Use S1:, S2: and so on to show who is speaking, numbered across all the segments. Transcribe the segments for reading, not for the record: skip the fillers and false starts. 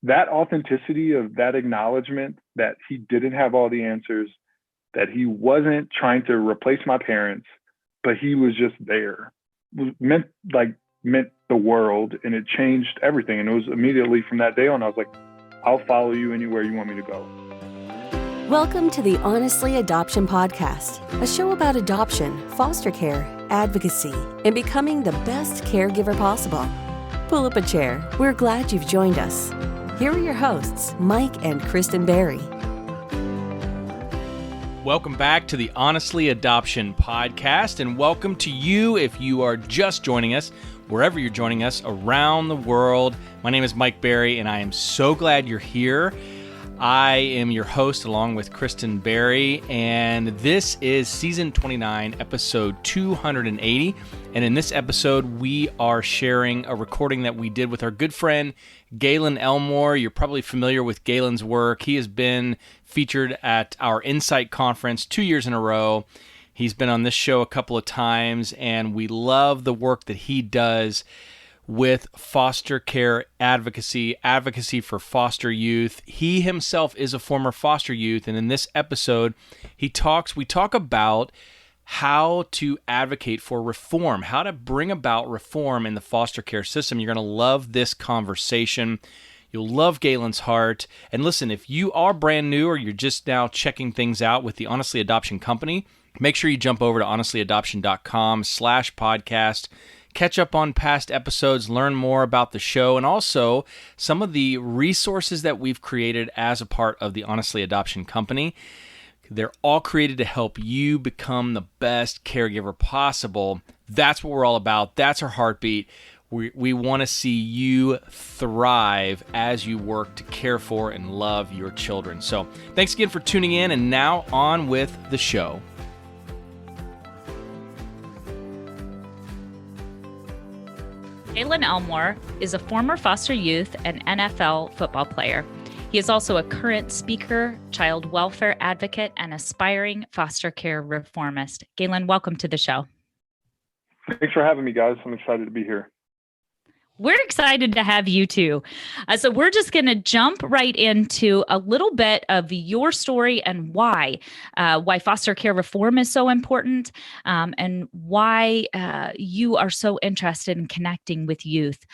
S1: that authenticity of that acknowledgement that he didn't have all the answers, that he wasn't trying to replace my parents, but he was just there, meant the world, and it changed everything. And it was immediately from that day on, I was like, I'll follow you anywhere you want me to go.
S2: Welcome to the Honestly Adoption Podcast, a show about adoption, foster care, advocacy, and becoming the best caregiver possible. Pull up a chair. We're glad you've joined us. Here are your hosts, Mike and Kristen Berry.
S3: Welcome back to the Honestly Adoption Podcast, and welcome to you if you are just joining us, wherever you're joining us around the world. My name is Mike Berry, and I am so glad you're here. I am your host along with Kristen Berry, and this is Season 29, Episode 280. And in this episode, we are sharing a recording that we did with our good friend, Gaelin Elmore. You're probably familiar with Gaelin's work. He has been featured at our Insight Conference 2 years in a row. He's been on this show a couple of times, and we love the work that he does with foster care advocacy for foster youth. He himself is a former foster youth, and in this episode, we talk about how to advocate for reform, how to bring about reform in the foster care system. You're going to love this conversation. You'll love Gaelin's heart. And listen, if you are brand new or you're just now checking things out with the Honestly Adoption Company, make sure you jump over to honestlyadoption.com/podcast. Catch up on past episodes, learn more about the show, and also some of the resources that we've created as a part of the Honestly Adoption Company. They're all created to help you become the best caregiver possible. That's what we're all about. That's our heartbeat. We want to see you thrive as you work to care for and love your children. So thanks again for tuning in, and now on with the show.
S4: Gaelin Elmore is a former foster youth and NFL football player. He is also a current speaker, child welfare advocate, and aspiring foster care reformist. Gaelin, welcome to the show.
S1: Thanks for having me, guys. I'm excited to be here.
S4: We're excited to have you too. So we're just going to jump right into a little bit of your story and why foster care reform is so important, and why you are so interested in connecting with youth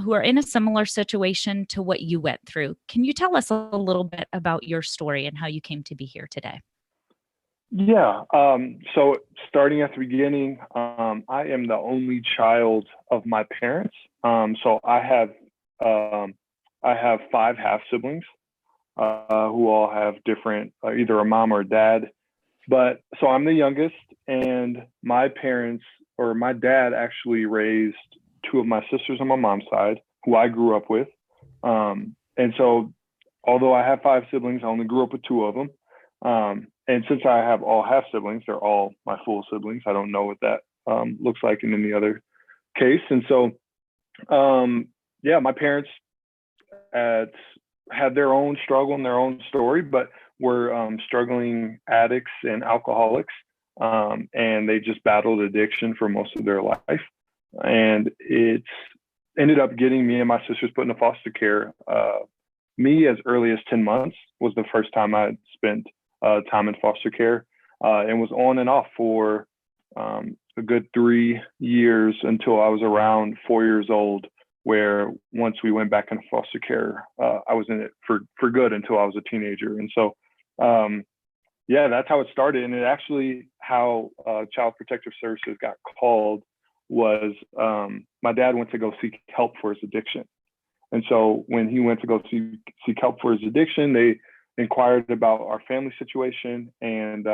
S4: who are in a similar situation to what you went through. Can you tell us a little bit about your story and how you came to be here today?
S1: Yeah. So starting at the beginning, I am the only child of my parents. So I have 5 half siblings who all have different, either a mom or a dad. But so I'm the youngest, and my dad actually raised 2 of my sisters on my mom's side, who I grew up with. And so although I have 5 siblings, I only grew up with 2 of them. And since I have all half siblings, they're all my full siblings. I don't know what that looks like in any other case. And so, my parents had their own struggle and their own story, but were struggling addicts and alcoholics. And they just battled addiction for most of their life. And it ended up getting me and my sisters put into foster care. Me, as early as 10 months, was the first time I had spent time in foster care, and was on and off for a good 3 years until I was around 4 years old, where once we went back into foster care, I was in it for good until I was a teenager. And so, that's how it started. And it actually, how Child Protective Services got called was my dad went to go seek help for his addiction. And so when he went to go seek help for his addiction, they inquired about our family situation, and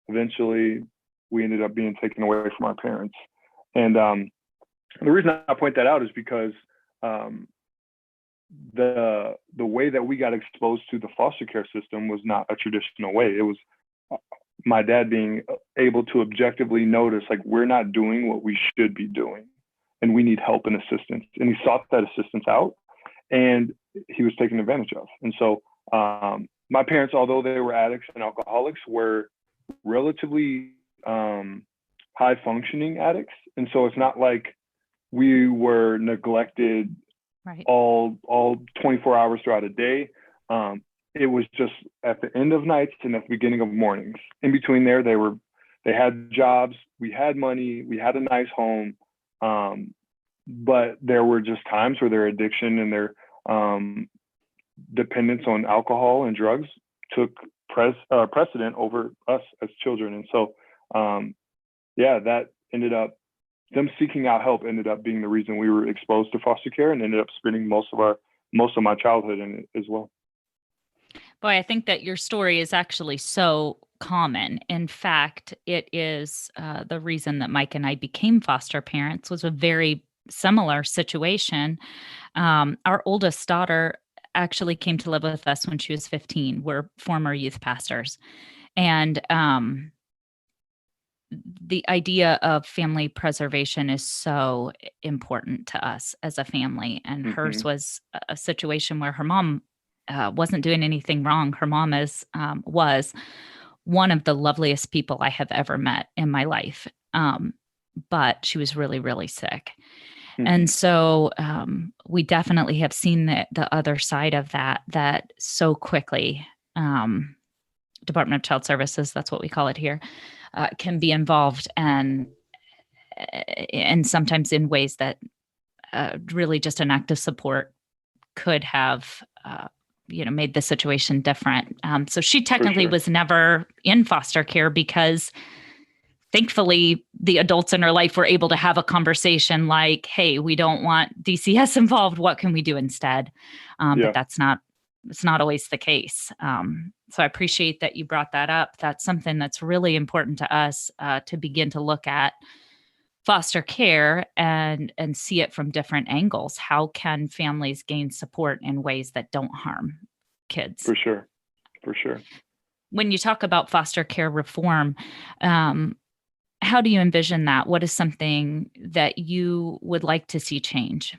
S1: eventually we ended up being taken away from our parents. And the reason I point that out is because the way that we got exposed to the foster care system was not a traditional way. It was my dad being able to objectively notice, like, we're not doing what we should be doing, and we need help and assistance. And he sought that assistance out, and he was taken advantage of. And so my parents, although they were addicts and alcoholics, were relatively high functioning addicts. And so it's not like we were neglected
S4: Right.
S1: all 24 hours throughout a day. It was just at the end of nights and at the beginning of mornings. In between there, they had jobs, we had money, we had a nice home, but there were just times where their addiction and their dependence on alcohol and drugs took precedent over us as children. And so, that ended up, them seeking out help ended up being the reason we were exposed to foster care, and ended up spending most of my childhood in it as well.
S4: Boy, I think that your story is actually so common. In fact, it is the reason that Mike and I became foster parents was a very similar situation. Our oldest daughter actually came to live with us when she was 15. We're former youth pastors. And the idea of family preservation is so important to us as a family. And hers was a situation where her mom wasn't doing anything wrong. Her mom was one of the loveliest people I have ever met in my life. But she was really, really sick. And so we definitely have seen the other side of that so quickly. Department of Child Services, that's what we call it here, can be involved and sometimes in ways that really just an act of support could have made the situation different. So she technically was never in foster care because thankfully the adults in her life were able to have a conversation like, hey, we don't want DCS involved. What can we do instead? But it's not always the case. So I appreciate that you brought that up. That's something that's really important to us to begin to look at foster care and see it from different angles. How can families gain support in ways that don't harm kids?
S1: For sure.
S4: When you talk about foster care reform, how do you envision that? What is something that you would like to see change?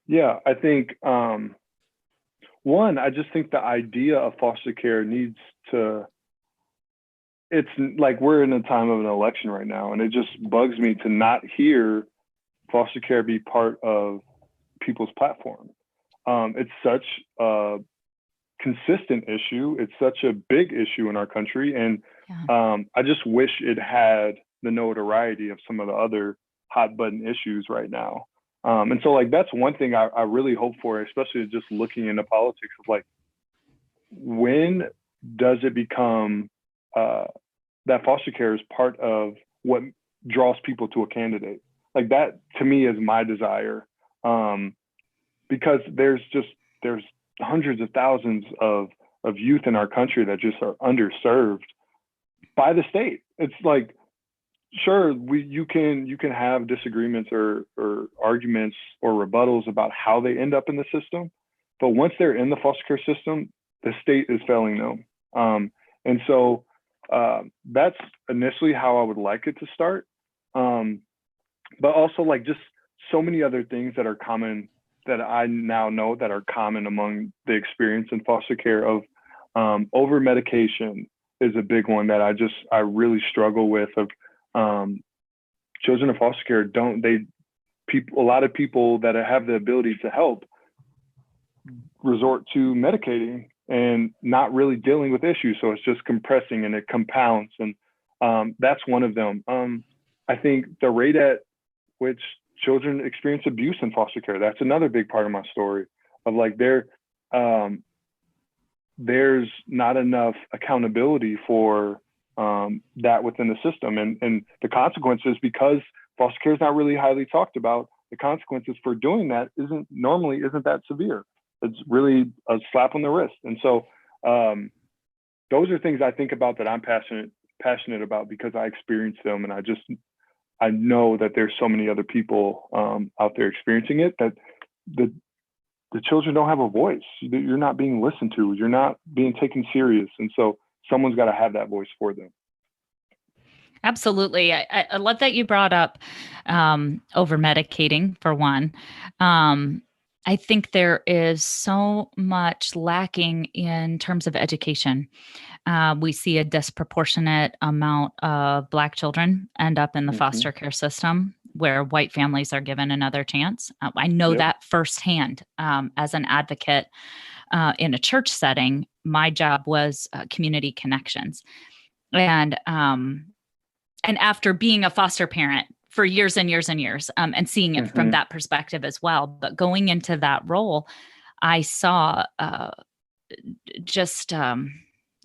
S1: Yeah, I think, one, I just think the idea of foster care needs to, it's like we're in a time of an election right now, and it just bugs me to not hear foster care be part of people's platform. It's such a consistent issue. It's such a big issue in our country. And I just wish it had the notoriety of some of the other hot button issues right now. And so that's one thing I really hope for, especially just looking into politics, of when does it become that foster care is part of what draws people to a candidate? That to me is my desire. Because there's hundreds of thousands of youth in our country that just are underserved by the state. It's sure, you can have disagreements or arguments or rebuttals about how they end up in the system, but once they're in the foster care system, the state is failing them. And so that's initially how I would like it to start. But also just so many other things that are common that I now know that are common among the experience in foster care of over medication is a big one that I really struggle with. Of children in foster care a lot of people that have the ability to help resort to medicating and not really dealing with issues. So it's just compressing and it compounds. And that's one of them. I think the rate at which children experience abuse in foster care, that's another big part of my story of there's not enough accountability for that within the system. And the consequences, because foster care is not really highly talked about, the consequences for doing that isn't that severe. It's really a slap on the wrist. And so those are things I think about that I'm passionate about because I experienced them. And I know that there's so many other people out there experiencing it, that the children don't have a voice. You're not being listened to. You're not being taken serious. And so someone's got to have that voice for them.
S4: Absolutely. I love that you brought up over medicating for one. I think there is so much lacking in terms of education. We see a disproportionate amount of Black children end up in the foster care system. where white families are given another chance. I know that firsthand as an advocate in a church setting. My job was community connections. And after being a foster parent for years and years and years, and seeing it from that perspective as well, but going into that role, I saw just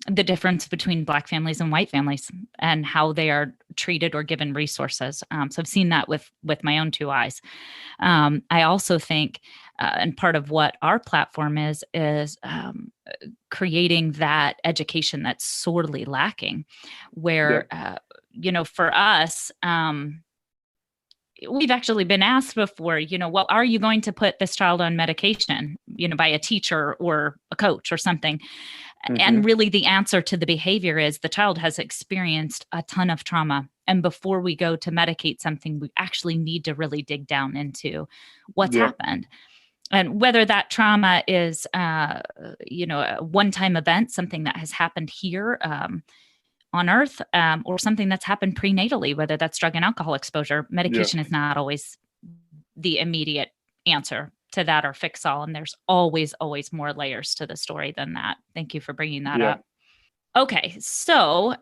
S4: the difference between Black families and white families and how they are treated or given resources. So I've seen that with my own two eyes. I also think, and part of what our platform is creating that education that's sorely lacking, where, for us, we've actually been asked before, well, are you going to put this child on medication, by a teacher or a coach or something? And really the answer to the behavior is the child has experienced a ton of trauma. And before we go to medicate something, we actually need to really dig down into what's happened. And whether that trauma is, a one-time event, something that has happened here on Earth, or something that's happened prenatally, whether that's drug and alcohol exposure, medication is not always the immediate answer to that or fix all. And there's always more layers to the story than that. Thank you for bringing that up. Okay. So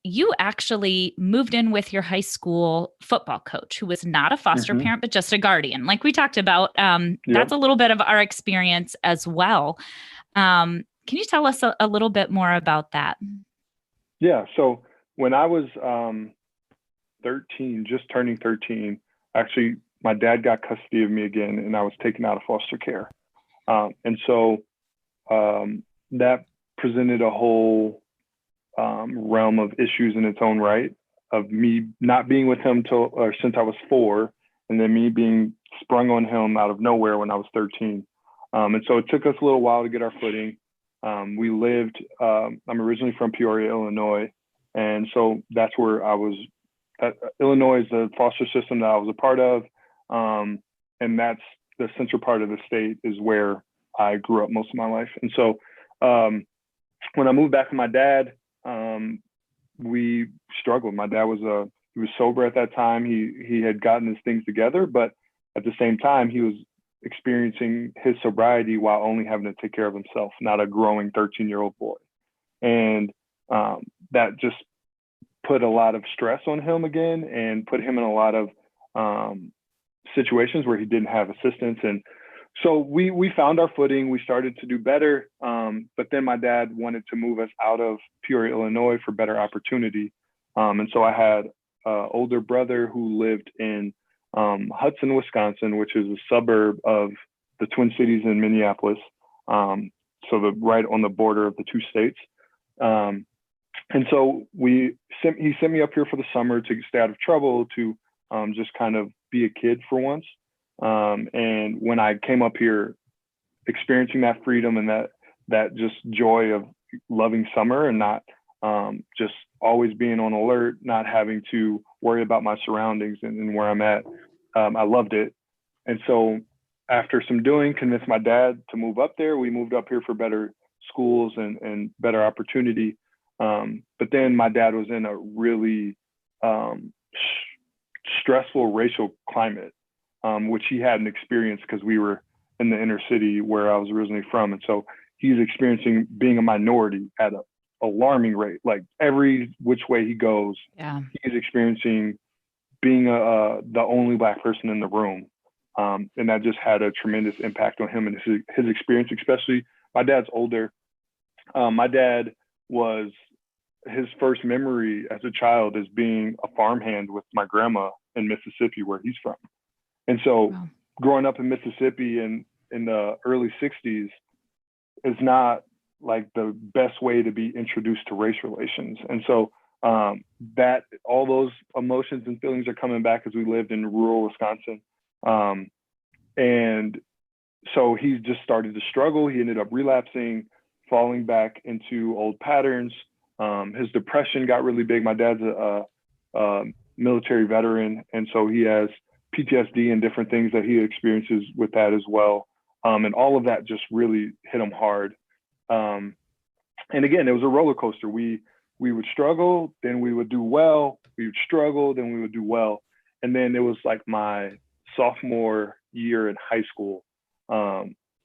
S4: you actually moved in with your high school football coach, who was not a foster parent, but just a guardian. Like we talked about, that's a little bit of our experience as well. Can you tell us a little bit more about that?
S1: Yeah. So when I was 13, just turning 13, actually, my dad got custody of me again, and I was taken out of foster care. And so that presented a whole realm of issues in its own right, of me not being with him since I was 4, and then me being sprung on him out of nowhere when I was 13. And so it took us a little while to get our footing. We lived, I'm originally from Peoria, Illinois. And so that's where I was. Illinois is the foster system that I was a part of. And that's the central part of the state is where I grew up most of my life. And so when I moved back with my dad, we struggled. My dad he was sober at that time. He had gotten his things together, but at the same time, he was experiencing his sobriety while only having to take care of himself, not a growing 13-year-old boy. And that just put a lot of stress on him again and put him in a lot of situations where he didn't have assistance. And so we found our footing. We started to do better. But then my dad wanted to move us out of Peoria, Illinois for better opportunity. And so I had an older brother who lived in Hudson, Wisconsin, which is a suburb of the Twin Cities in Minneapolis. So right on the border of the two states. And so he sent me up here for the summer to stay out of trouble, to just kind of be a kid for once. And when I came up here, experiencing that freedom and that just joy of loving summer and not just always being on alert, not having to worry about my surroundings and where I'm at, I loved it. And so after some doing, convinced my dad to move up there. We moved up here for better schools and better opportunity. But then my dad was in a really stressful racial climate, which he hadn't experienced because we were in the inner city where I was originally from. And so he's experiencing being a minority at an alarming rate. Like every which way he goes, he's experiencing being the only Black person in the room. And that just had a tremendous impact on him and his experience, especially my dad's older. My dad his first memory as a child is being a farmhand with my grandma in Mississippi, where he's from. And so growing up in Mississippi in the early 60s is not like the best way to be introduced to race relations. And so that all those emotions and feelings are coming back as we lived in rural Wisconsin. And so he just started to struggle. He ended up relapsing, falling back into old patterns. His depression got really big. My dad's a military veteran, and so he has PTSD and different things that he experiences with that as well. And all of that just really hit him hard. And again, it was a roller coaster. We would struggle, then we would do well. We would struggle, then we would do well. And then it was like my sophomore year in high school.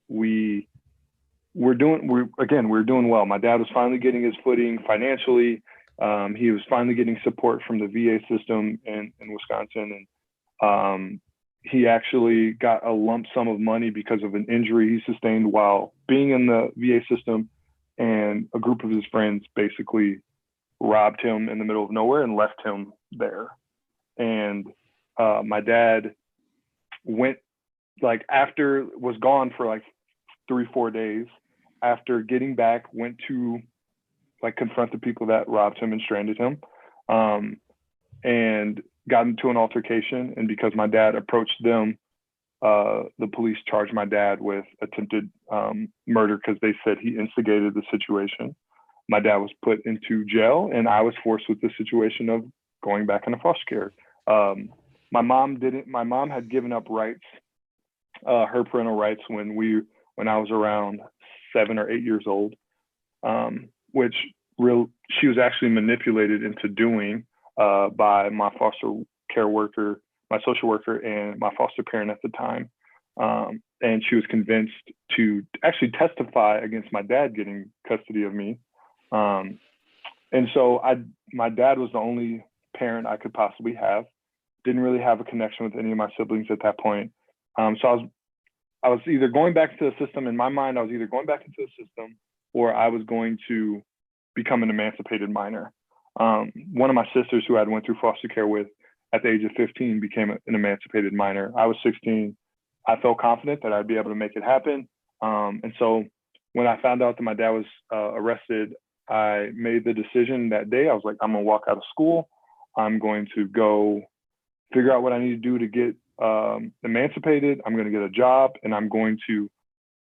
S1: We were doing well. My dad was finally getting his footing financially. He was finally getting support from the VA system in Wisconsin. And he actually got a lump sum of money because of an injury he sustained while being in the VA system. And a group of his friends basically robbed him in the middle of nowhere and left him there. And my dad went, like, after was gone for like 3-4 days. After getting back, went to like confront the people that robbed him and stranded him, and got into an altercation. And because my dad approached them, the police charged my dad with attempted murder because they said he instigated the situation. My dad was put into jail, and I was forced with the situation of going back into foster care. My mom had given up rights, her parental rights, when I was around 7 or 8 years old, which she was actually manipulated into doing by my foster care worker, my social worker, and my foster parent at the time. And she was convinced to actually testify against my dad getting custody of me. And so my dad was the only parent I could possibly have. Didn't really have a connection with any of my siblings at that point. So I was either going back into the system. In my mind, I was either going back into the system or I was going to become an emancipated minor. One of my sisters who I went through foster care with at the age of 15 became an emancipated minor. I was 16. I felt confident that I'd be able to make it happen. And so when I found out that my dad was arrested, I made the decision that day. I was like, I'm going to walk out of school. I'm going to go figure out what I need to do to get emancipated. I'm going to get a job, and I'm going to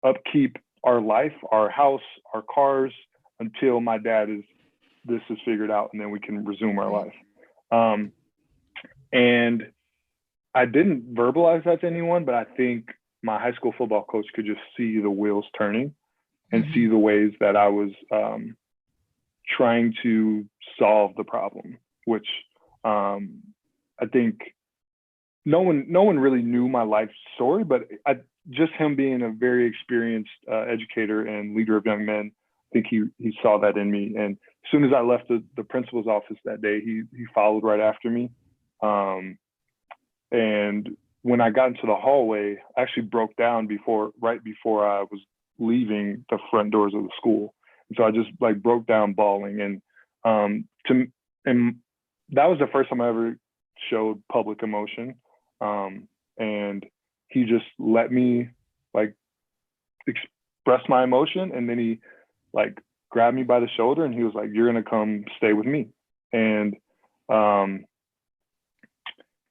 S1: upkeep our life, our house, our cars, until my dad this is figured out, and then we can resume our life. And I didn't verbalize that to anyone, but I think my high school football coach could just see the wheels turning and see the ways that I was trying to solve the problem, which I think no one really knew my life story, but just him being a very experienced educator and leader of young men, I think he saw that in me. And as soon as I left the principal's office that day, he followed right after me. And when I got into the hallway, I actually broke down right before I was leaving the front doors of the school. And so I just like broke down bawling. And that was the first time I ever showed public emotion. And he just let me like express my emotion. And then he like grabbed me by the shoulder and he was like, "You're going to come stay with me." And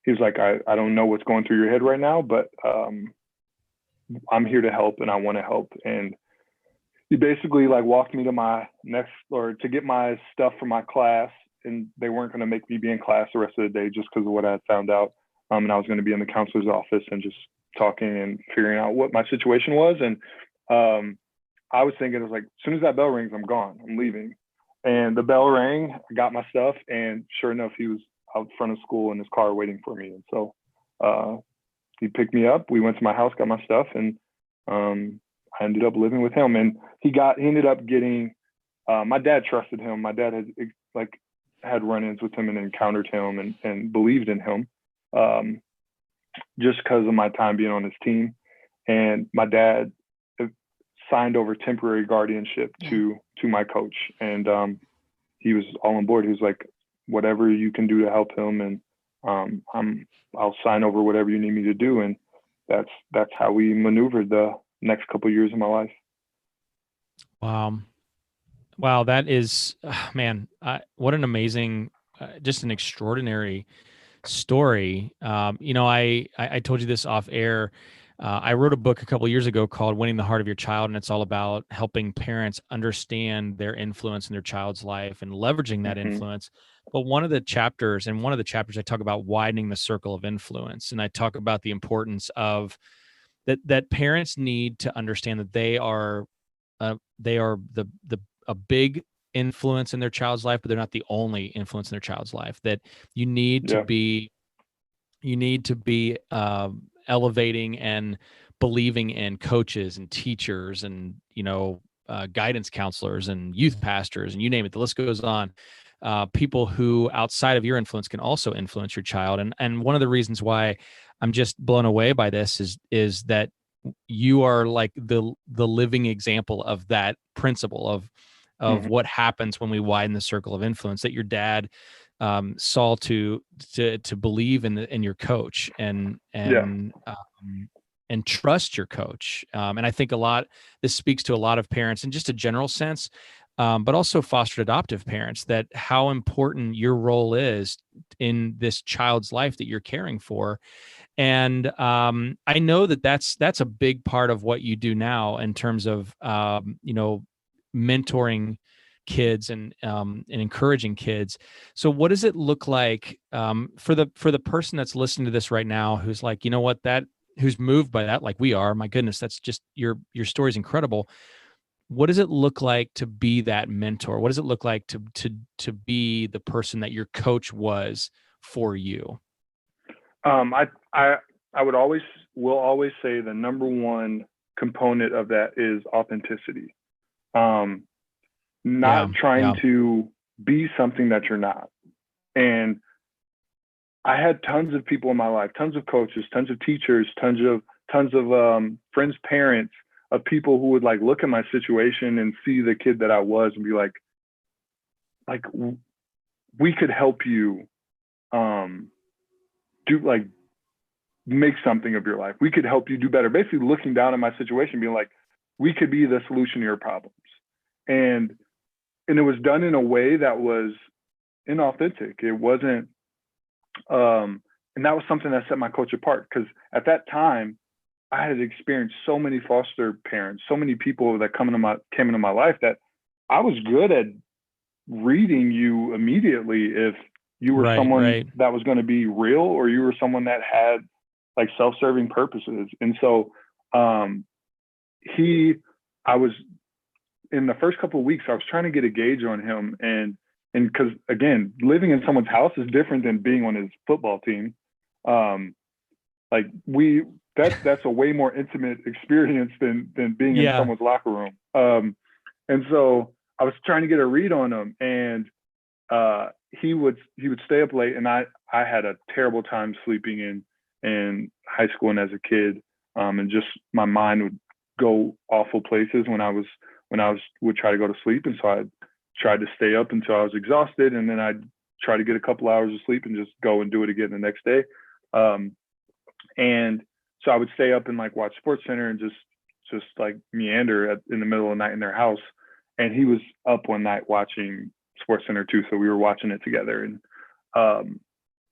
S1: he was like, I don't know what's going through your head right now, but I'm here to help and I want to help. And he basically like walked me to get my stuff for my class. And they weren't going to make me be in class the rest of the day just because of what I had found out. And I was going to be in the counselor's office and just talking and figuring out what my situation was. And I was thinking, it was like, as soon as that bell rings, I'm gone, I'm leaving. And the bell rang, I got my stuff, and sure enough, he was out front of school in his car waiting for me. And so he picked me up, we went to my house, got my stuff, and I ended up living with him. And he ended up getting, my dad trusted him. My dad had run-ins with him and encountered him and believed in him, just because of my time being on his team. And my dad signed over temporary guardianship to my coach, and he was all on board. He was like, "Whatever you can do to help him, and I'll sign over whatever you need me to do." And that's how we maneuvered the next couple of years of my life.
S3: Wow, that is, man, what an amazing, just an extraordinary story. I told you this off air. I wrote a book a couple of years ago called Winning the Heart of Your Child, and it's all about helping parents understand their influence in their child's life and leveraging that influence. But one of the chapters I talk about widening the circle of influence, and I talk about the importance of that parents need to understand that they are a big influence in their child's life, but they're not the only influence in their child's life. That you need to be you need to be elevating and believing in coaches and teachers and, guidance counselors and youth pastors and you name it, the list goes on. People who outside of your influence can also influence your child. And one of the reasons why I'm just blown away by this is that you are like the living example of that principle of
S1: Mhm.
S3: what happens when we widen the circle of influence, that your dad saw to believe in your coach
S1: Yeah.
S3: and trust your coach. And I think this speaks to a lot of parents in just a general sense, but also foster adoptive parents, that how important your role is in this child's life that you're caring for. And I know that that's a big part of what you do now in terms of mentoring kids and encouraging kids. So what does it look like for the person that's listening to this right now, who's like, you know what, who's moved by that, like we are? My goodness, that's just your story is incredible. What does it look like to be that mentor? What does it look like to be the person that your coach was for you?
S1: I will always say the number one component of that is authenticity. Not trying
S3: Yeah.
S1: to be something that you're not. And I had tons of people in my life, tons of coaches, tons of teachers, tons of friends, parents, of people who would like look at my situation and see the kid that I was and be like we could help you do like make something of your life. We could help you do better. Basically looking down at my situation, being like, we could be the solution to your problems. And it was done in a way that was inauthentic. It wasn't, and that was something that set my coach apart, because at that time, I had experienced so many foster parents, so many people that came into my life, that I was good at reading you immediately if you were someone that was going to be real, or you were someone that had like self-serving purposes. And so I was in the first couple of weeks, I was trying to get a gauge on him, and because again, living in someone's house is different than being on his football team. That's a way more intimate experience than being in someone's locker room. And so I was trying to get a read on him, and he would stay up late, and I had a terrible time sleeping in high school and as a kid, and just my mind would go awful places when I would try to go to sleep. And so I tried to stay up until I was exhausted, and then I'd try to get a couple hours of sleep and just go and do it again the next day. And so I would stay up and like watch SportsCenter and just like meander in the middle of the night in their house. And he was up one night watching SportsCenter too, so we were watching it together. And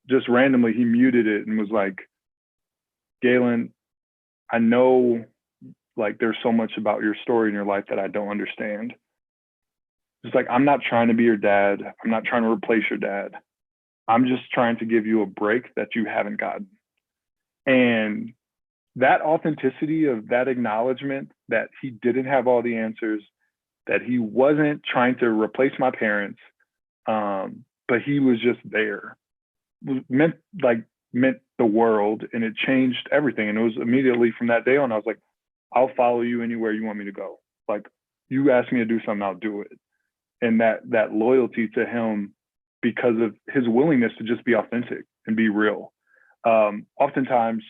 S1: just randomly he muted it and was like, "Gaelin, I know like there's so much about your story in your life that I don't understand. It's like, I'm not trying to be your dad. I'm not trying to replace your dad. I'm just trying to give you a break that you haven't gotten." And that authenticity of that acknowledgement that he didn't have all the answers, that he wasn't trying to replace my parents, but he was just there, meant the world, and it changed everything. And it was immediately from that day on, I was like, I'll follow you anywhere you want me to go. Like, you ask me to do something, I'll do it. And that loyalty to him, because of his willingness to just be authentic and be real. Oftentimes,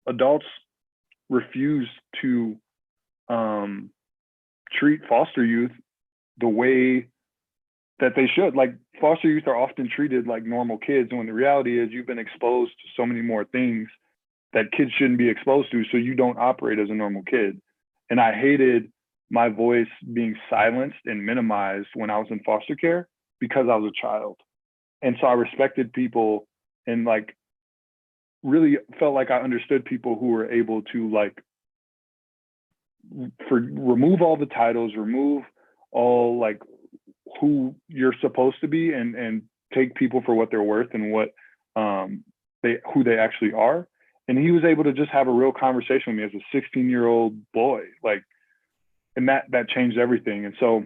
S1: adults refuse to treat foster youth the way that they should. Like, foster youth are often treated like normal kids, when the reality is you've been exposed to so many more things that kids shouldn't be exposed to, so you don't operate as a normal kid. And I hated my voice being silenced and minimized when I was in foster care, because I was a child. And so I respected people and like really felt like I understood people who were able to like remove all the titles, remove all like who you're supposed to be, and take people for what they're worth and what who they actually are. And he was able to just have a real conversation with me as a 16-year-old boy, like, and that changed everything. And so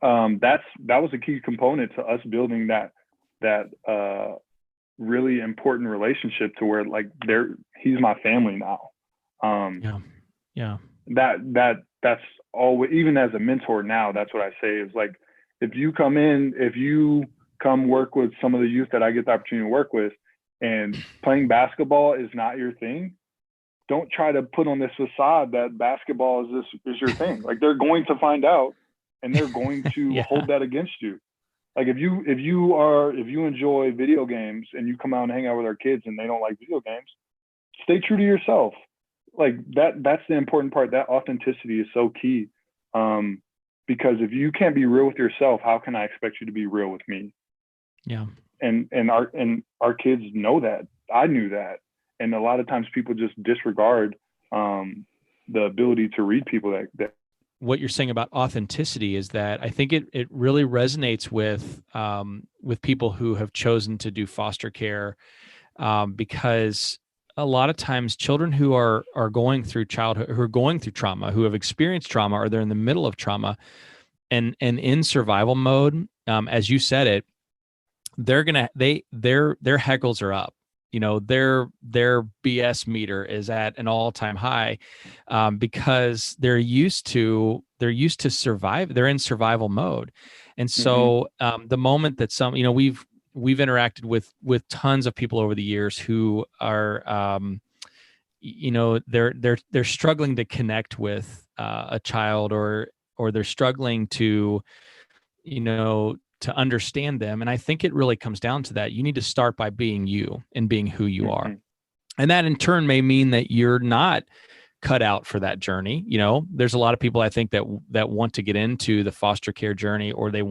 S1: that was a key component to us building that really important relationship to where like he's my family now.
S3: Yeah.
S1: That's always, even as a mentor now, that's what I say is like, if you come work with some of the youth that I get the opportunity to work with, and playing basketball is not your thing, don't try to put on this facade that basketball is your thing. Like, they're going to find out, and they're going to hold that against you. Like, if you enjoy video games and you come out and hang out with our kids and they don't like video games, stay true to yourself. Like that's the important part. That authenticity is so key. Because if you can't be real with yourself, how can I expect you to be real with me?
S3: Yeah.
S1: And our kids know that. I knew that. And a lot of times people just disregard the ability to read people that
S3: what you're saying about authenticity is that I think it really resonates with people who have chosen to do foster care, because a lot of times children who are going through childhood, who are going through trauma, who have experienced trauma, or they're in the middle of trauma and in survival mode, as you said it, their heckles are up. You know, their BS meter is at an all-time high, because they're used to survive. They're in survival mode. And so the moment that we've interacted with tons of people over the years who are, they're struggling to connect with a child, or they're struggling to understand them. And I think it really comes down to that. You need to start by being you and being who you are. And that in turn may mean that you're not cut out for that journey. You know, there's a lot of people I think that want to get into the foster care journey, or they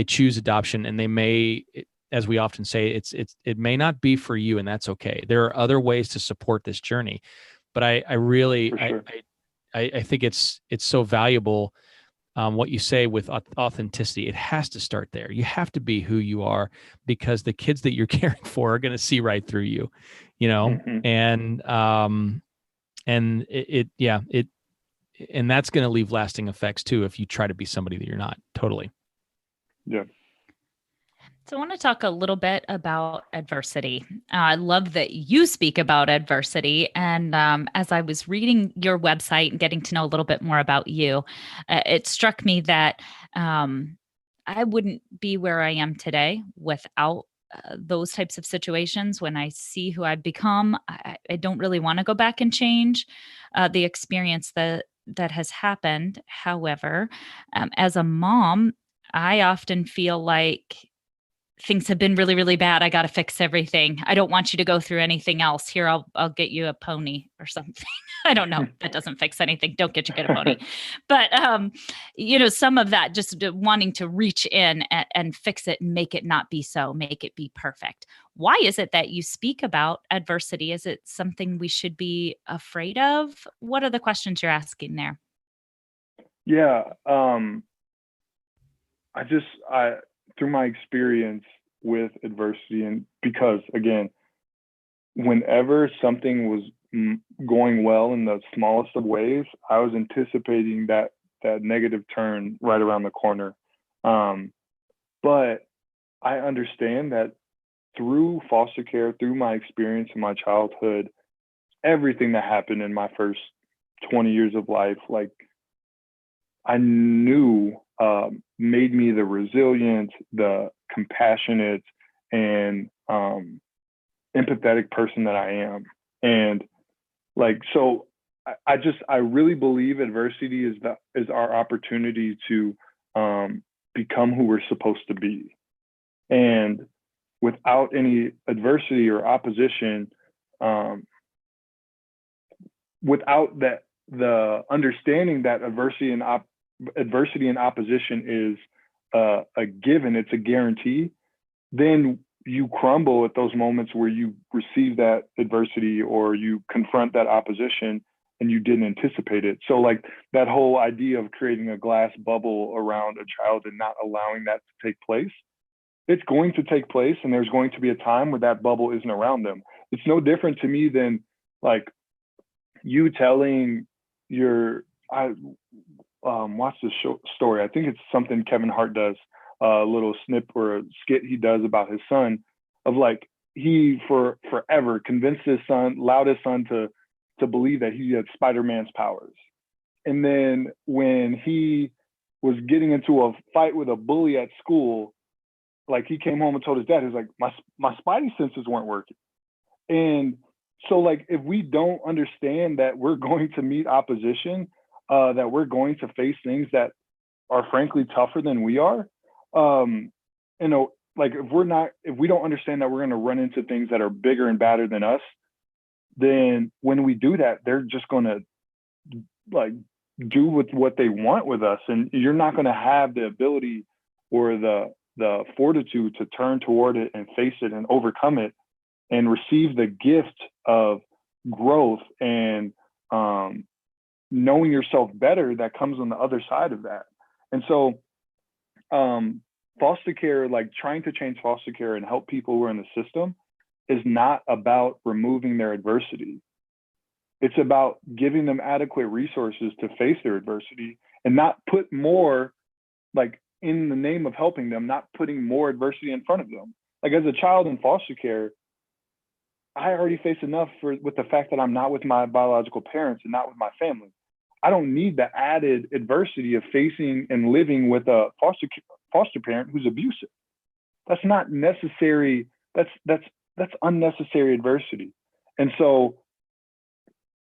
S3: choose adoption, and they may, as we often say, it may not be for you, and that's okay. There are other ways to support this journey. But I think it's so valuable. What you say with authenticity, it has to start there. You have to be who you are, because the kids that you're caring for are going to see right through you, and that's going to leave lasting effects too if you try to be somebody that you're not. Totally.
S1: Yeah.
S4: So I want to talk a little bit about adversity. I love that you speak about adversity. And as I was reading your website and getting to know a little bit more about you, it struck me that I wouldn't be where I am today without those types of situations. When I see who I've become, I don't really want to go back and change the experience that has happened. However, as a mom, I often feel like things have been really, really bad. I got to fix everything. I don't want you to go through anything else. Here, I'll get you a pony or something. I don't know. That doesn't fix anything. Don't get a pony. But, some of that, just wanting to reach in and fix it and make it not be so, make it be perfect. Why is it that you speak about adversity? Is it something we should be afraid of? What are the questions you're asking there?
S1: Yeah. Through my experience with adversity, and because again, whenever something was going well in the smallest of ways, I was anticipating that negative turn right around the corner. But I understand that through foster care, through my experience in my childhood, everything that happened in my first 20 years of life, like I knew made me the resilient, the compassionate, and empathetic person that I am. And like, so I really believe adversity is our opportunity to become who we're supposed to be. And without any adversity or opposition, without the understanding that adversity and opposition is a given, it's a guarantee, then you crumble at those moments where you receive that adversity or you confront that opposition and you didn't anticipate it. So like that whole idea of creating a glass bubble around a child and not allowing that to take place, it's going to take place, and there's going to be a time where that bubble isn't around them. It's no different to me than like you telling I watched this story. I think it's something Kevin Hart does, a little snip or a skit he does about his son, of like he for forever convinced his son, allowed his son to believe that he had Spider-Man's powers. And then when he was getting into a fight with a bully at school, like he came home and told his dad, he was like, my spidey senses weren't working. And so like, if we don't understand that we're going to meet opposition, that we're going to face things that are frankly tougher than we are, you know, like if we don't understand that we're going to run into things that are bigger and badder than us, then when we do that, they're just going to like do with what they want with us. And you're not going to have the ability or the fortitude to turn toward it and face it and overcome it and receive the gift of growth and knowing yourself better that comes on the other side of that. And so foster care, like trying to change foster care and help people who are in the system, is not about removing their adversity. It's about giving them adequate resources to face their adversity and not put more, like in the name of helping them, not putting more adversity in front of them. Like as a child in foster care, I already face enough with the fact that I'm not with my biological parents and not with my family. I don't need the added adversity of facing and living with a foster parent who's abusive. That's not necessary. That's unnecessary adversity. And so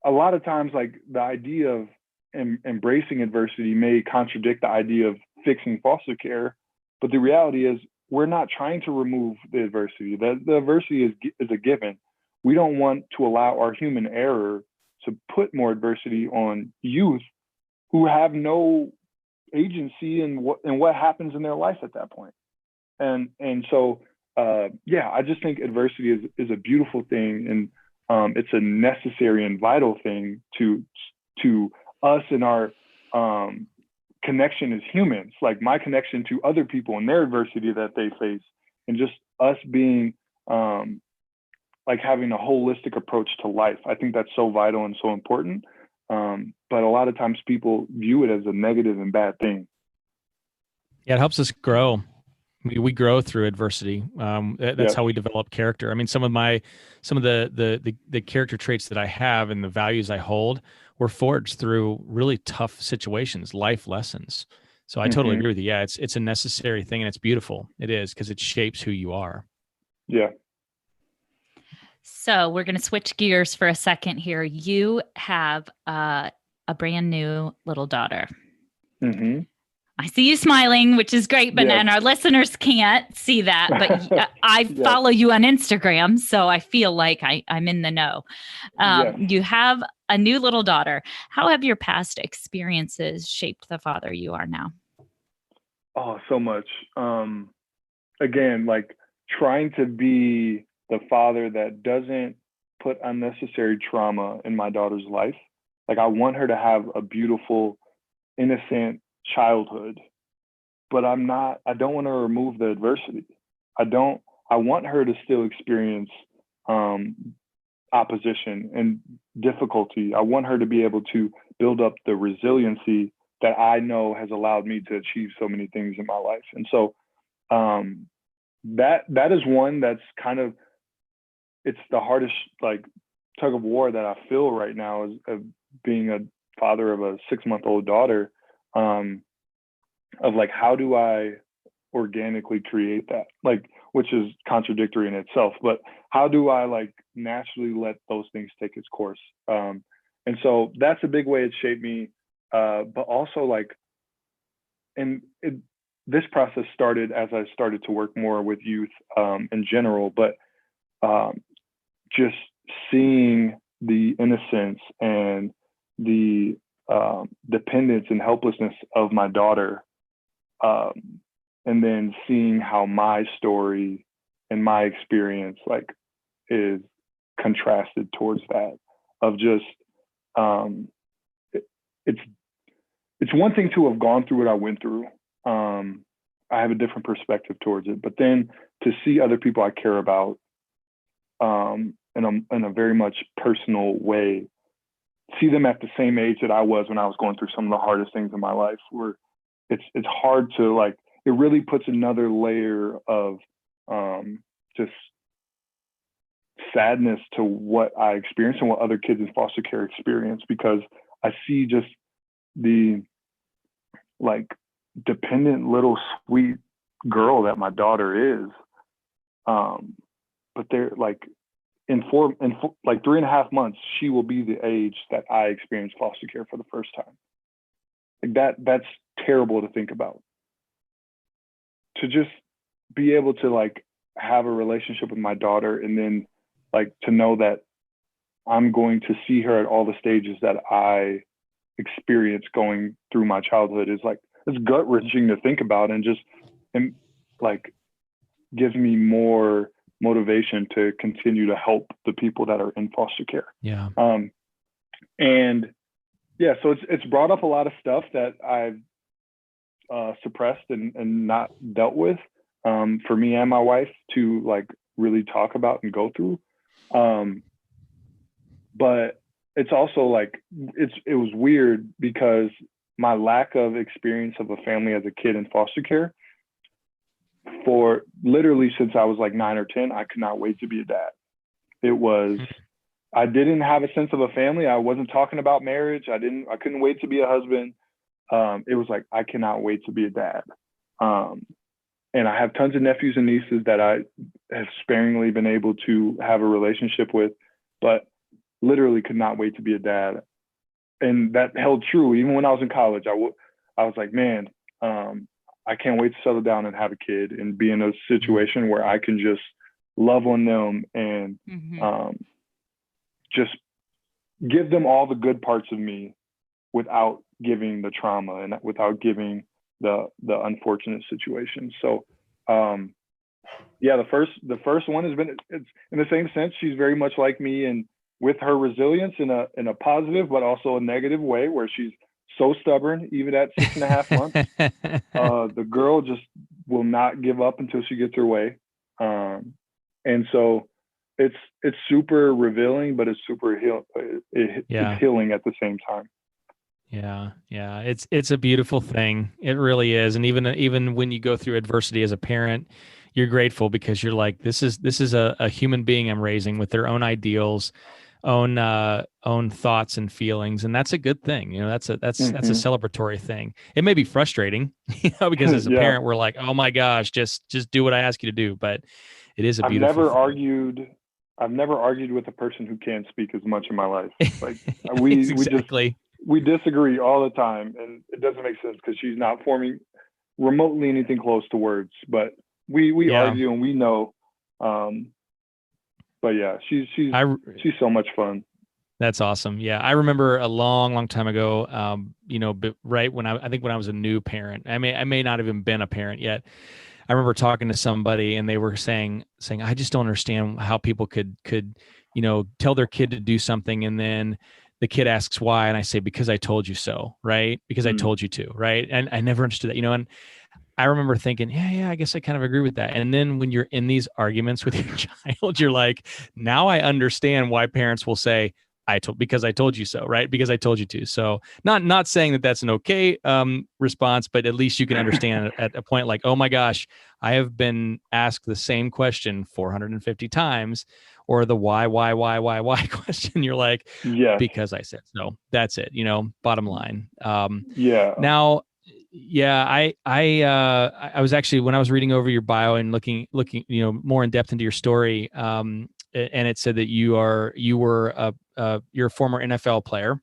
S1: a lot of times, like the idea of embracing adversity may contradict the idea of fixing foster care, but the reality is we're not trying to remove the adversity. The adversity is a given. We don't want to allow our human error to put more adversity on youth who have no agency in what happens in their life at that point. And so I just think adversity is a beautiful thing, and it's a necessary and vital thing to us and our connection as humans, like my connection to other people and their adversity that they face, and just us being like having a holistic approach to life. I think that's so vital and so important. But a lot of times people view it as a negative and bad thing.
S3: Yeah, it helps us grow. We grow through adversity. That's how we develop character. I mean, some of the character traits that I have and the values I hold were forged through really tough situations, life lessons. So I totally agree with you. Yeah, it's a necessary thing, and it's beautiful. It is, because it shapes who you are.
S1: Yeah.
S4: So we're going to switch gears for a second here. You have a brand new little daughter.
S1: Mm-hmm.
S4: I see you smiling, which is great, but and our listeners can't see that. But I follow you on Instagram, so I feel like I'm in the know. You have a new little daughter. How have your past experiences shaped the father you are now?
S1: Oh, so much. Again, like trying to be the father that doesn't put unnecessary trauma in my daughter's life. Like I want her to have a beautiful, innocent childhood, but I don't want to remove the adversity. I want her to still experience opposition and difficulty. I want her to be able to build up the resiliency that I know has allowed me to achieve so many things in my life. And so that is one that's kind of, it's the hardest like tug of war that I feel right now, is being a father of a 6-month-old daughter. Of like, how do I organically create that? Like, which is contradictory in itself, but how do I like naturally let those things take its course? And so that's a big way it shaped me. But also like, this process started as I started to work more with youth in general, but just seeing the innocence and the dependence and helplessness of my daughter, and then seeing how my story and my experience like is contrasted towards that, of just it's one thing to have gone through what I went through. I have a different perspective towards it, but then to see other people I care about in a very much personal way, see them at the same age that I was when I was going through some of the hardest things in my life, where it's hard to like, it really puts another layer of just sadness to what I experienced and what other kids in foster care experience, because I see just the like dependent little sweet girl that my daughter is. But they're like in 3.5 months, she will be the age that I experienced foster care for the first time. Like that's terrible to think about. To just be able to like have a relationship with my daughter, and then like to know that I'm going to see her at all the stages that I experienced going through my childhood is like, it's gut wrenching to think about, and like gives me more motivation to continue to help the people that are in foster care.
S3: Yeah.
S1: And yeah, so it's brought up a lot of stuff that I've suppressed and not dealt with, for me and my wife to like really talk about and go through. But it's also like, it was weird because my lack of experience of a family as a kid in foster care, for literally since I was like 9 or 10, I could not wait to be a dad. It was, I didn't have a sense of a family. I wasn't talking about marriage. I couldn't wait to be a husband. It was like, I cannot wait to be a dad. And I have tons of nephews and nieces that I have sparingly been able to have a relationship with, but literally could not wait to be a dad. And that held true. Even when I was in college, I was like, man, I can't wait to settle down and have a kid and be in a situation where I can just love on them and just give them all the good parts of me without giving the trauma and without giving the unfortunate situation. So yeah, the first one has been, it's in the same sense, she's very much like me, and with her resilience in a positive but also a negative way, where she's so stubborn even at 6.5 months. The girl just will not give up until she gets her way. And so it's super revealing, but it's super it's healing at the same time.
S3: Yeah. It's a beautiful thing. It really is. And even when you go through adversity as a parent, you're grateful because you're like, this is a human being I'm raising with their own ideals, own thoughts and feelings, and that's a good thing. That's a celebratory thing. It may be frustrating, because as a parent, we're like, oh my gosh, just do what I ask you to do. But it is a beautiful thing.
S1: I've never argued with a person who can't speak as much in my life. Like we disagree all the time, and it doesn't make sense because she's not forming remotely anything close to words, but we argue and we know. But yeah, she's so much fun.
S3: That's awesome. Yeah. I remember a long time ago, right when I think when I was a new parent, I may not have even been a parent yet. I remember talking to somebody and they were saying, I just don't understand how people could, tell their kid to do something. And then the kid asks why. And I say, because I told you so, right? Because I told you to, right? And I never understood that, and I remember thinking, yeah, I guess I kind of agree with that. And then when you're in these arguments with your child, you're like, now I understand why parents will say, because I told you so, right? Because I told you to. So not saying that that's an okay response, but at least you can understand at a point like, oh my gosh, I have been asked the same question 450 times, or the why question. You're like, because I said so. That's it. Bottom line. Now, I was actually, when I was reading over your bio and looking, more in depth into your story, and it said that you're a former NFL player,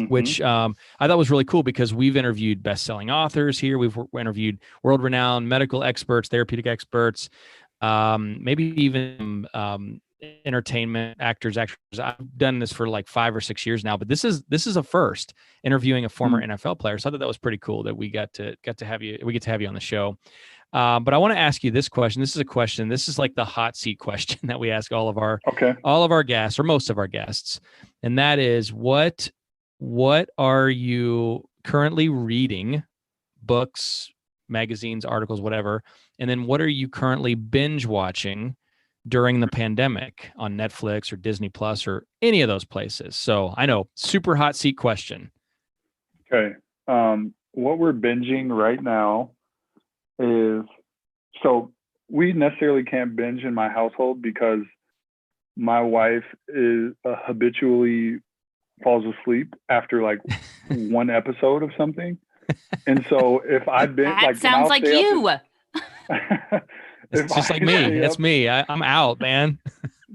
S3: which I thought was really cool because we've interviewed best-selling authors here. We've interviewed world-renowned medical experts, therapeutic experts, maybe even entertainment actors. I've done this for like 5 or 6 years now, but this is a first, interviewing a former NFL player. So I thought that was pretty cool that we get to have you on the show. But I want to ask you this question. This is like the hot seat question that we ask all of our guests, or most of our guests. And that is, what are you currently reading? Books, magazines, articles, whatever. And then what are you currently binge watching during the pandemic on Netflix or Disney Plus or any of those places? So I know, super hot seat question.
S1: Okay. What we're binging right now is, so we necessarily can't binge in my household because my wife is habitually falls asleep after like one episode of something. And so if I've been
S4: That
S1: like,
S4: sounds like you.
S3: It's just like me. It's me. I'm out, man.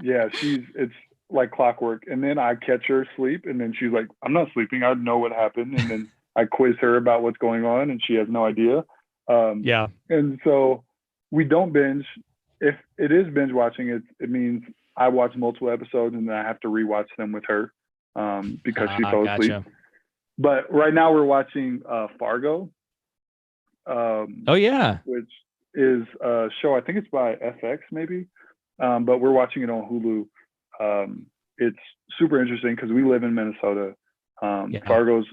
S1: Yeah, it's like clockwork. And then I catch her asleep, and then she's like, I'm not sleeping. I know what happened. And then I quiz her about what's going on, and she has no idea.
S3: Yeah.
S1: And so we don't binge. If it is binge watching, it means I watch multiple episodes and then I have to rewatch them with her because she fell asleep.
S3: Gotcha.
S1: But right now we're watching Fargo.
S3: Oh yeah.
S1: Which is a show, I think it's by FX maybe, but we're watching it on Hulu. It's super interesting because we live in Minnesota. Fargo's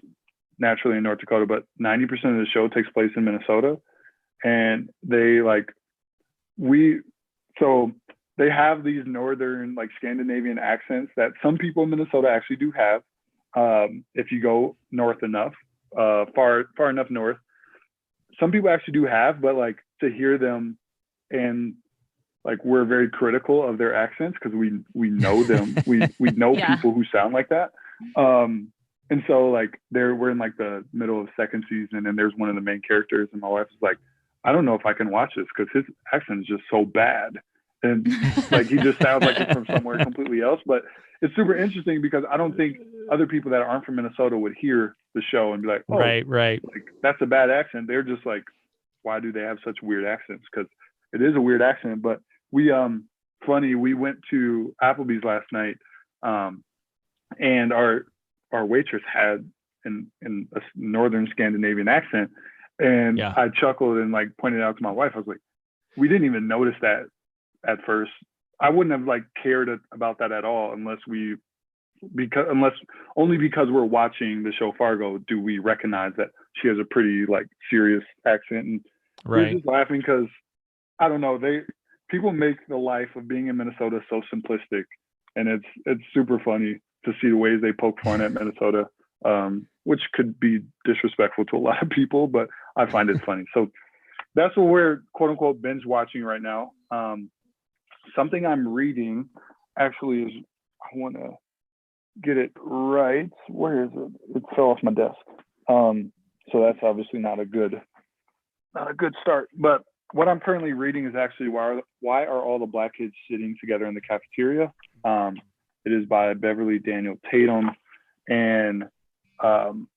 S1: naturally in North Dakota, but 90% of the show takes place in Minnesota. And they have these northern, like Scandinavian accents that some people in Minnesota actually do have. If you go north enough, far enough north, some people actually do have, but like to hear them, and like we're very critical of their accents because we know them. we know people who sound like that. And so like we're in like the middle of second season, and there's one of the main characters, and my wife is like, I don't know if I can watch this because his accent is just so bad. And like he just sounds like he's from somewhere completely else. But it's super interesting because I don't think other people that aren't from Minnesota would hear the show and be like, oh,
S3: right.
S1: Like that's a bad accent. They're just like, why do they have such weird accents? Because it is a weird accent. But we went to Applebee's last night, and our waitress had in a northern Scandinavian accent, and I chuckled and like pointed out to my wife. I was like, we didn't even notice that at first. I wouldn't have like cared about that at all unless only because we're watching the show Fargo do we recognize that she has a pretty like serious accent. And we're just laughing because I don't know, people make the life of being in Minnesota so simplistic, and it's super funny to see the ways they poke fun at Minnesota, which could be disrespectful to a lot of people, but I find it funny. So that's what we're quote unquote binge watching right now. Something I'm reading actually is, I want to get it right. Where is it? It fell off my desk. So that's obviously not a good start. But what I'm currently reading is actually why are all the black kids sitting together in the cafeteria? It is by Beverly Daniel Tatum, and I'm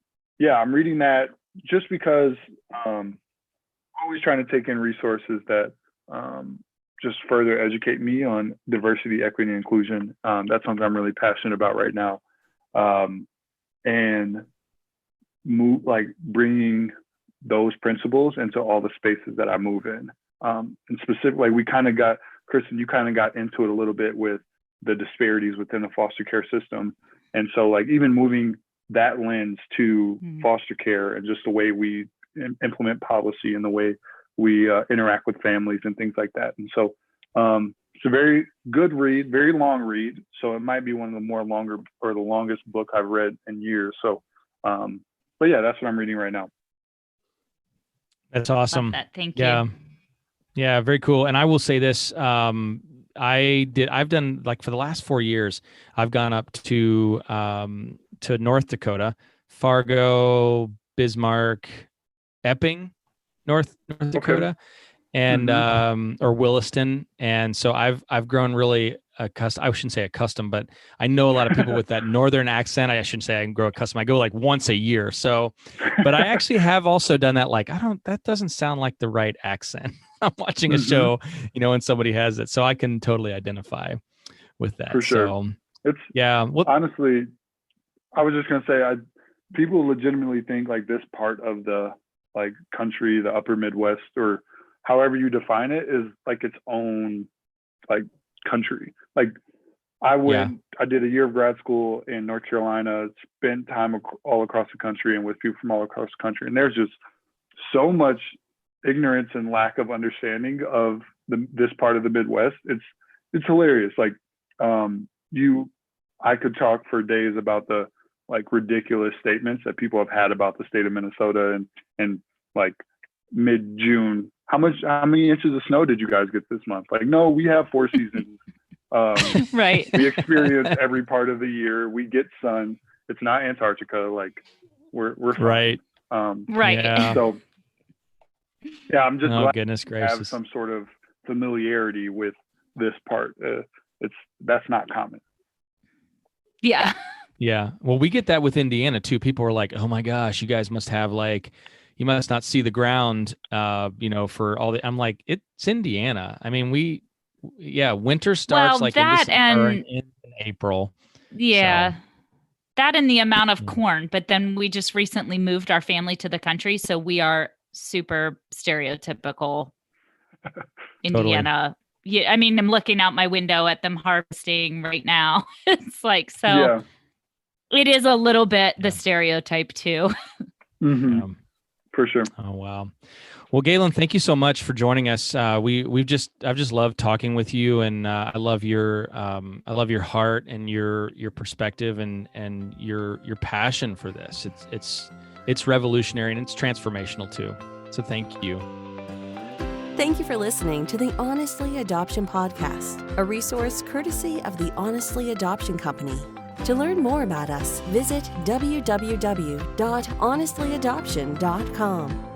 S1: reading that just because I'm always trying to take in resources that just further educate me on diversity, equity, and inclusion. That's something I'm really passionate about right now, and bringing those principles into all the spaces that I move in. And specifically, Kristen, you kind of got into it a little bit with the disparities within the foster care system. And so like even moving that lens to foster care and just the way we implement policy and the way we interact with families and things like that. And so it's a very good read, very long read. So it might be one of the longest book I've read in years. So, but yeah, that's what I'm reading right now.
S3: That's awesome.
S4: Love that. Thank you.
S3: Yeah, very cool. And I will say this, I've done like for the last 4 years, I've gone up to North Dakota, Fargo, Bismarck, Epping, North Dakota, and or Williston. And so I've grown really accustomed. I shouldn't say accustomed, but I know a lot of people with that northern accent. I shouldn't say I can grow accustomed. I go like once a year. So, but I actually have also done that. Like, that doesn't sound like the right accent. I'm watching a show, and somebody has it. So I can totally identify with that.
S1: For sure.
S3: So,
S1: honestly, I was just going to say, people legitimately think like this part of the like country, the upper Midwest, or however you define it, is like its own like country. Like I did a year of grad school in North Carolina, spent time all across the country and with people from all across the country. And there's just so much ignorance and lack of understanding of this part of the Midwest. It's hilarious. Like I could talk for days about the like ridiculous statements that people have had about the state of Minnesota and like mid-June. How many inches of snow did you guys get this month? Like, no, we have 4 seasons.
S4: Right.
S1: We experience every part of the year. We get sun. It's not Antarctica. Like we're fine.
S3: Right.
S4: Right.
S3: Yeah.
S1: So yeah, I'm just
S3: Oh,
S1: glad
S3: goodness
S1: to have
S3: gracious.
S1: some sort of familiarity with this part. That's not common.
S4: Yeah.
S3: Yeah. Well, we get that with Indiana too. People are like, "Oh my gosh, you guys must have like, you must not see the ground, for all the." I'm like, it's Indiana. I mean, winter starts
S4: Well,
S3: like in
S4: that
S3: December and
S4: and
S3: ends in April.
S4: yeah.
S3: So,
S4: That and the amount of
S3: yeah.
S4: corn, but then we just recently moved our family to the country, so we are super stereotypical Indiana. Yeah, I mean, I'm looking out my window at them harvesting right now. It's like, so
S1: Yeah.
S4: it is a little bit the
S3: Yeah.
S4: stereotype too.
S1: Mm-hmm. For sure.
S3: Oh, wow. Well, Gaelin, thank you so much for joining us. I've just loved talking with you, and I love your heart and your perspective and your passion for this. It's revolutionary and it's transformational too. So thank you.
S2: Thank you for listening to the Honestly Adoption Podcast, a resource courtesy of the Honestly Adoption Company. To learn more about us, visit www.honestlyadoption.com.